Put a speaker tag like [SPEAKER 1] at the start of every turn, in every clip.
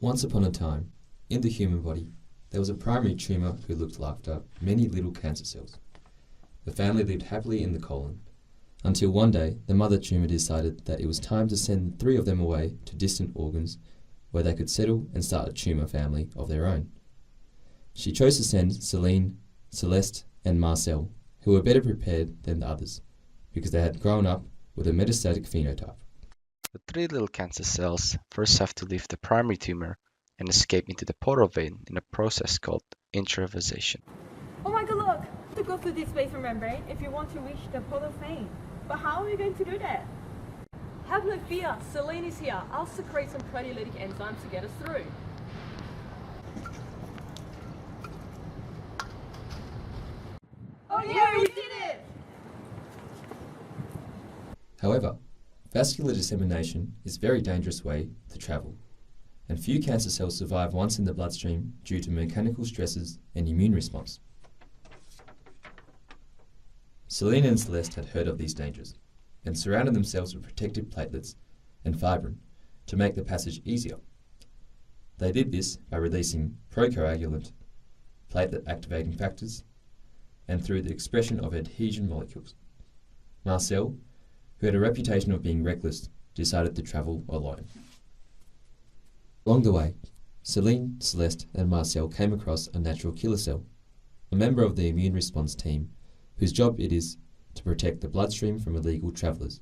[SPEAKER 1] Once upon a time, in the human body, there was a primary tumour who looked after many little cancer cells. The family lived happily in the colon, until one day the mother tumour decided that it was time to send 3 of them away to distant organs where they could settle and start a tumour family of their own. She chose to send Celine, Celeste and Marcel, who were better prepared than the others, because they had grown up with a metastatic phenotype.
[SPEAKER 2] The 3 little cancer cells first have to leave the primary tumor and escape into the portal vein in a process called intravasation.
[SPEAKER 3] Oh my god, look! To go through this basement membrane if you want to reach the portal vein. But how are you going to do that? Have no fear, Celine is here. I'll secrete some proteolytic enzymes to get us through. Oh yeah, we did it!
[SPEAKER 1] However, vascular dissemination is a very dangerous way to travel, and few cancer cells survive once in the bloodstream due to mechanical stresses and immune response. Celine and Celeste had heard of these dangers and surrounded themselves with protective platelets and fibrin to make the passage easier. They did this by releasing procoagulant, platelet activating factors, and through the expression of adhesion molecules. Marcel, who had a reputation of being reckless, decided to travel alone. Along the way, Celine, Celeste and Marcel came across a natural killer cell, a member of the immune response team whose job it is to protect the bloodstream from illegal travellers.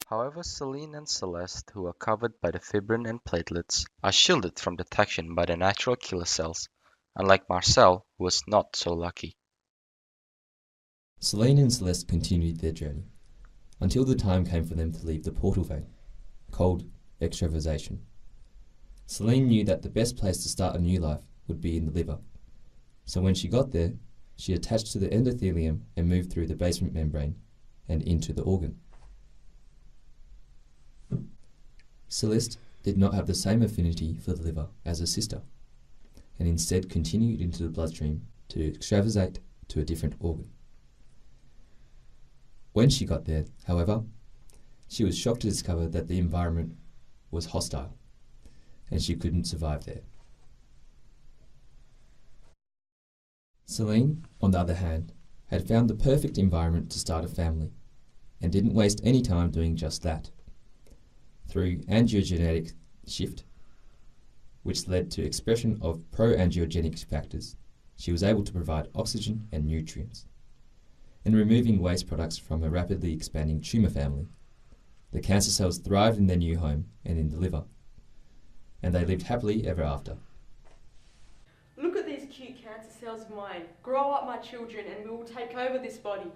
[SPEAKER 2] However, Celine and Celeste, who are covered by the fibrin and platelets, are shielded from detection by the natural killer cells, unlike Marcel, who was not so lucky.
[SPEAKER 1] Celine and Celeste continued their journey, until the time came for them to leave the portal vein, called extravasation. Celine knew that the best place to start a new life would be in the liver, so when she got there, she attached to the endothelium and moved through the basement membrane and into the organ. Celeste did not have the same affinity for the liver as her sister, and instead continued into the bloodstream to extravasate to a different organ. When she got there, however, she was shocked to discover that the environment was hostile, and she couldn't survive there. Celine, on the other hand, had found the perfect environment to start a family, and didn't waste any time doing just that. Through angiogenetic shift, which led to expression of pro-angiogenic factors, she was able to provide oxygen and nutrients. And removing waste products from a rapidly expanding tumour family, the cancer cells thrived in their new home and in the liver, and they lived happily ever after.
[SPEAKER 3] Look at these cute cancer cells of mine. Grow up, my children, and we will take over this body.